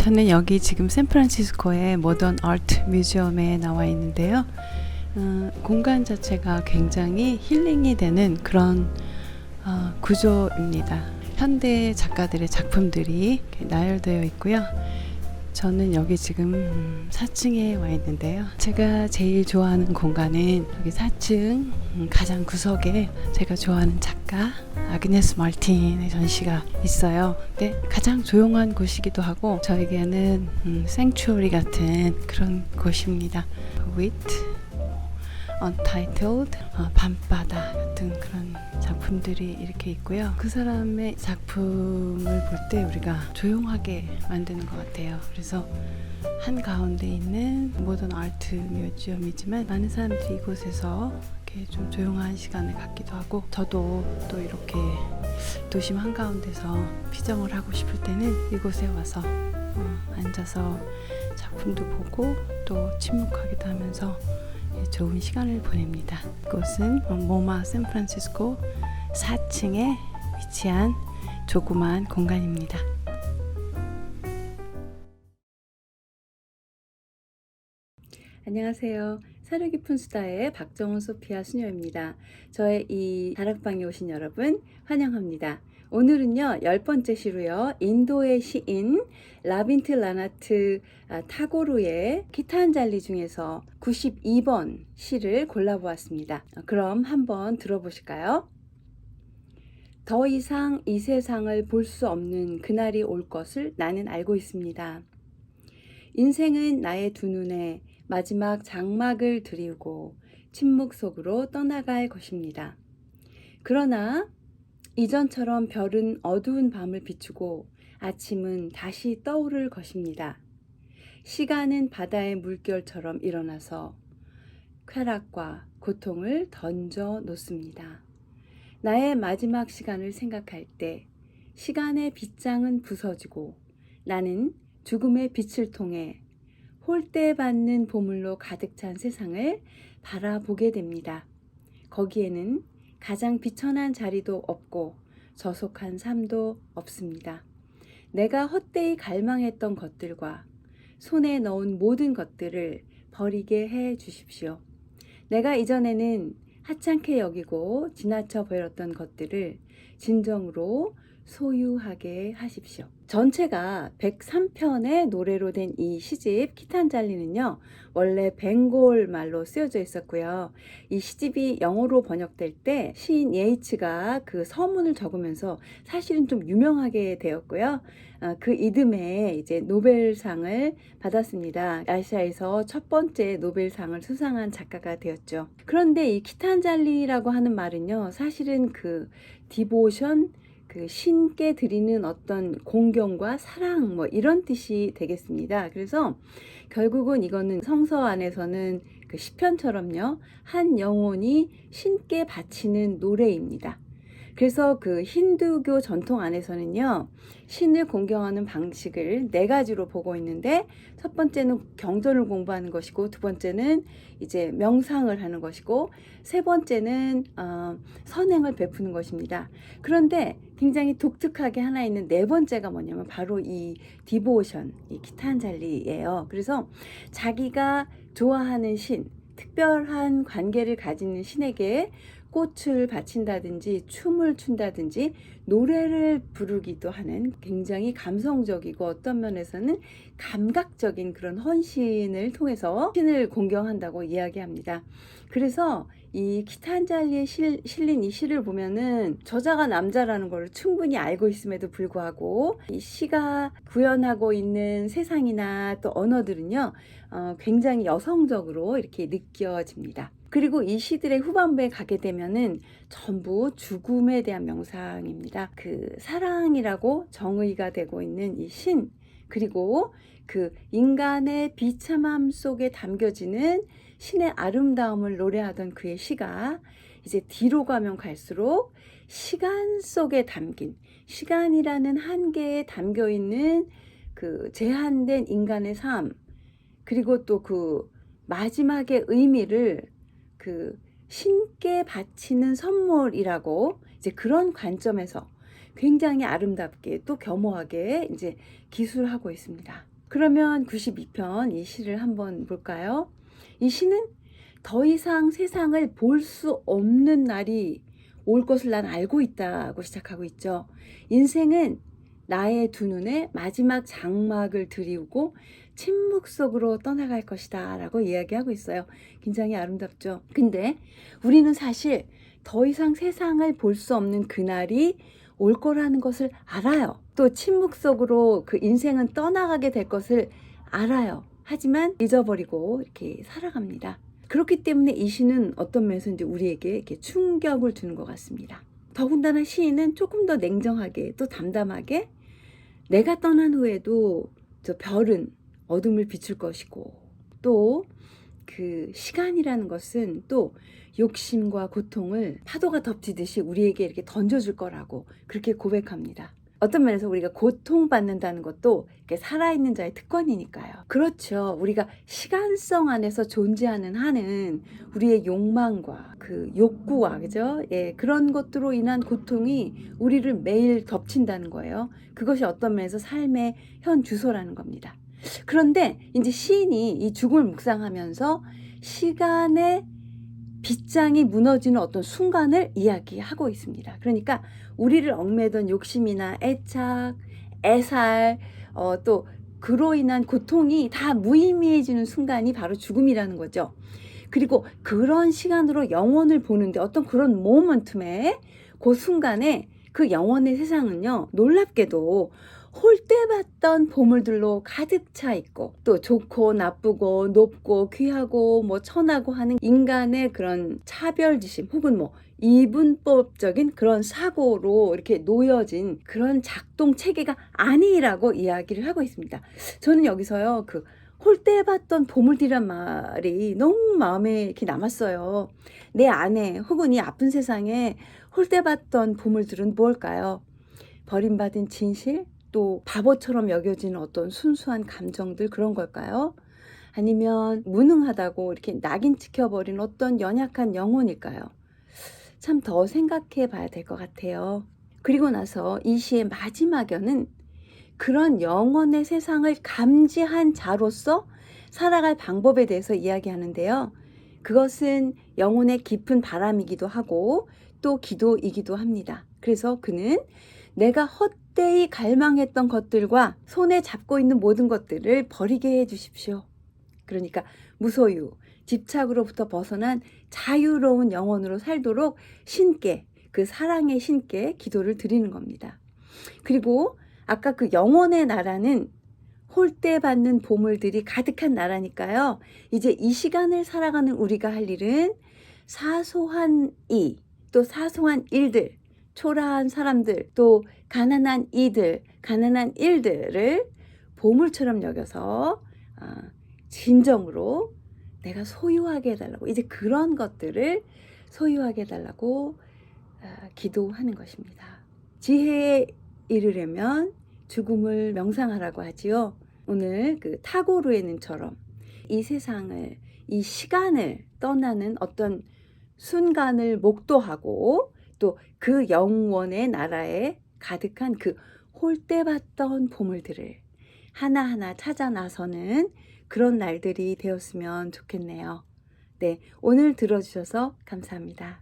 저는 여기 지금 샌프란시스코의 모던 아트 뮤지엄에 나와 있는데요. 공간 자체가 굉장히 힐링이 되는 그런 구조입니다. 현대 작가들의 작품들이 나열되어 있고요. 저는 여기 지금 4층에 와 있는데요. 제가 제일 좋아하는 공간은 여기 4층 가장 구석에 제가 좋아하는 작가 아그네스 말틴의 전시가 있어요. 근데 가장 조용한 곳이기도 하고 저에게는 생츄어리 같은 그런 곳입니다. With Untitled, 밤바다 같은 그런 작품들이 이렇게 있고요. 그 사람의 작품을 볼 때 우리가 조용하게 만드는 것 같아요. 그래서 한가운데 있는 모던 아트 뮤지엄이지만 많은 사람들이 이곳에서 이렇게 좀 조용한 시간을 갖기도 하고, 저도 또 이렇게 도심 한가운데서 피정을 하고 싶을 때는 이곳에 와서 앉아서 작품도 보고 또 침묵하기도 하면서 좋은 시간을 보냅니다. 이곳은 모마 샌프란시스코 4층에 위치한 조그마한 공간입니다. 안녕하세요. 사려 깊은 수다의 박정훈 소피아 수녀입니다. 저의 이 다락방에 오신 여러분 환영합니다. 오늘은요 10번째 시로요, 인도의 시인 라빈트 라나트 타고르의 기탄잘리 중에서 92번 시를 골라보았습니다. 그럼 한번 들어보실까요? 더 이상 이 세상을 볼 수 없는 그날이 올 것을 나는 알고 있습니다. 인생은 나의 두 눈에 마지막 장막을 드리우고 침묵 속으로 떠나갈 것입니다. 그러나 이전처럼 별은 어두운 밤을 비추고 아침은 다시 떠오를 것입니다. 시간은 바다의 물결처럼 일어나서 쾌락과 고통을 던져 놓습니다. 나의 마지막 시간을 생각할 때 시간의 빗장은 부서지고 나는 죽음의 빛을 통해 홀대받는 보물로 가득 찬 세상을 바라보게 됩니다. 거기에는 가장 비천한 자리도 없고 저속한 삶도 없습니다. 내가 헛되이 갈망했던 것들과 손에 넣은 모든 것들을 버리게 해 주십시오. 내가 이전에는 하찮게 여기고 지나쳐 버렸던 것들을 진정으로 소유하게 하십시오. 전체가 103편의 노래로 된 이 시집 기탄잘리는요, 원래 벵골 말로 쓰여져 있었고요. 이 시집이 영어로 번역될 때 시인 예이츠가 그 서문을 적으면서 사실은 좀 유명하게 되었고요. 그 이듬해 이제 노벨상을 받았습니다. 아시아에서 첫 번째 노벨상을 수상한 작가가 되었죠. 그런데 이 기탄잘리라고 하는 말은요, 사실은 그 디보션, 그 신께 드리는 어떤 공경과 사랑 뭐 이런 뜻이 되겠습니다. 그래서 결국은 이거는 성서 안에서는 그 시편처럼요, 한 영혼이 신께 바치는 노래입니다. 그래서 그 힌두교 전통 안에서는요, 신을 공경하는 방식을 4가지로 보고 있는데, 첫 번째는 경전을 공부하는 것이고, 두 번째는 이제 명상을 하는 것이고, 세 번째는 선행을 베푸는 것입니다. 그런데 굉장히 독특하게 하나 있는 4번째가 뭐냐면 바로 이 디보션, 이 기탄잘리예요. 그래서 자기가 좋아하는 신, 특별한 관계를 가지는 신에게 꽃을 바친다든지 춤을 춘다든지 노래를 부르기도 하는 굉장히 감성적이고 어떤 면에서는 감각적인 그런 헌신을 통해서 신을 공경한다고 이야기합니다. 그래서 이 기탄잘리에 실린 이 시를 보면은 저자가 남자라는 걸 충분히 알고 있음에도 불구하고 이 시가 구현하고 있는 세상이나 또 언어들은요, 굉장히 여성적으로 이렇게 느껴집니다. 그리고 이 시들의 후반부에 가게 되면은 전부 죽음에 대한 명상입니다. 그 사랑이라고 정의가 되고 있는 이 신, 그리고 그 인간의 비참함 속에 담겨지는 신의 아름다움을 노래하던 그의 시가 이제 뒤로 가면 갈수록 시간 속에 담긴, 시간이라는 한계에 담겨 있는 그 제한된 인간의 삶, 그리고 또 그 마지막의 의미를 그 신께 바치는 선물이라고 이제 그런 관점에서 굉장히 아름답게 또 겸허하게 이제 기술하고 있습니다. 그러면 92편 이 시를 한번 볼까요? 이 시는 더 이상 세상을 볼 수 없는 날이 올 것을 난 알고 있다고 시작하고 있죠. 인생은 나의 두 눈에 마지막 장막을 들이우고 침묵 속으로 떠나갈 것이다 라고 이야기하고 있어요. 굉장히 아름답죠. 근데 우리는 사실 더 이상 세상을 볼 수 없는 그날이 올 거라는 것을 알아요. 또 침묵 속으로 그 인생은 떠나가게 될 것을 알아요. 하지만 잊어버리고 이렇게 살아갑니다. 그렇기 때문에 이 시는 어떤 면에서 이제 우리에게 이렇게 충격을 주는 것 같습니다. 더군다나 시인은 조금 더 냉정하게 또 담담하게 내가 떠난 후에도 저 별은 어둠을 비출 것이고 또 그 시간이라는 것은 또 욕심과 고통을 파도가 덮치듯이 우리에게 이렇게 던져줄 거라고 그렇게 고백합니다. 어떤 면에서 우리가 고통받는다는 것도 이렇게 살아있는 자의 특권이니까요. 그렇죠. 우리가 시간성 안에서 존재하는 한은 우리의 욕망과 그 욕구와 그죠? 예, 그런 것들로 인한 고통이 우리를 매일 덮친다는 거예요. 그것이 어떤 면에서 삶의 현 주소라는 겁니다. 그런데 이제 시인이 이 죽음을 묵상하면서 시간의 빗장이 무너지는 어떤 순간을 이야기하고 있습니다. 그러니까 우리를 얽매던 욕심이나 애착, 애살, 또 그로 인한 고통이 다 무의미해지는 순간이 바로 죽음이라는 거죠. 그리고 그런 시간으로 영원을 보는데 어떤 그런 모먼텀에 그 순간에 그 영원의 세상은요, 놀랍게도 홀대받던 보물들로 가득 차 있고 또 좋고 나쁘고 높고 귀하고 뭐 천하고 하는 인간의 그런 차별지심 혹은 뭐 이분법적인 그런 사고로 이렇게 놓여진 그런 작동 체계가 아니라고 이야기를 하고 있습니다. 저는 여기서요 그 홀대받던 보물들이란 말이 너무 마음에 이렇게 남았어요. 내 안에 혹은 이 아픈 세상에 홀대받던 보물들은 무엇일까요? 버림받은 진실, 또 바보처럼 여겨지는 어떤 순수한 감정들 그런 걸까요? 아니면 무능하다고 이렇게 낙인 찍혀버린 어떤 연약한 영혼일까요? 참 더 생각해 봐야 될 것 같아요. 그리고 나서 이 시의 마지막에는 그런 영혼의 세상을 감지한 자로서 살아갈 방법에 대해서 이야기하는데요. 그것은 영혼의 깊은 바람이기도 하고 또 기도이기도 합니다. 그래서 그는 내가 헛되이 갈망했던 것들과 손에 잡고 있는 모든 것들을 버리게 해 주십시오. 그러니까 무소유, 집착으로부터 벗어난 자유로운 영혼으로 살도록 신께, 그 사랑의 신께 기도를 드리는 겁니다. 그리고 아까 그 영혼의 나라는 홀대받는 보물들이 가득한 나라니까요. 이제 이 시간을 살아가는 우리가 할 일은 사소한 이, 또 사소한 일들, 초라한 사람들, 또 가난한 이들, 가난한 일들을 보물처럼 여겨서 진정으로 내가 소유하게 해달라고, 이제 그런 것들을 소유하게 해달라고 기도하는 것입니다. 지혜에 이르려면 죽음을 명상하라고 하지요. 오늘 그 타고르에는처럼 이 세상을, 이 시간을 떠나는 어떤 순간을 목도하고 또 그 영원의 나라에 가득한 그 홀대받던 보물들을 하나하나 찾아 나서는 그런 날들이 되었으면 좋겠네요. 네, 오늘 들어주셔서 감사합니다.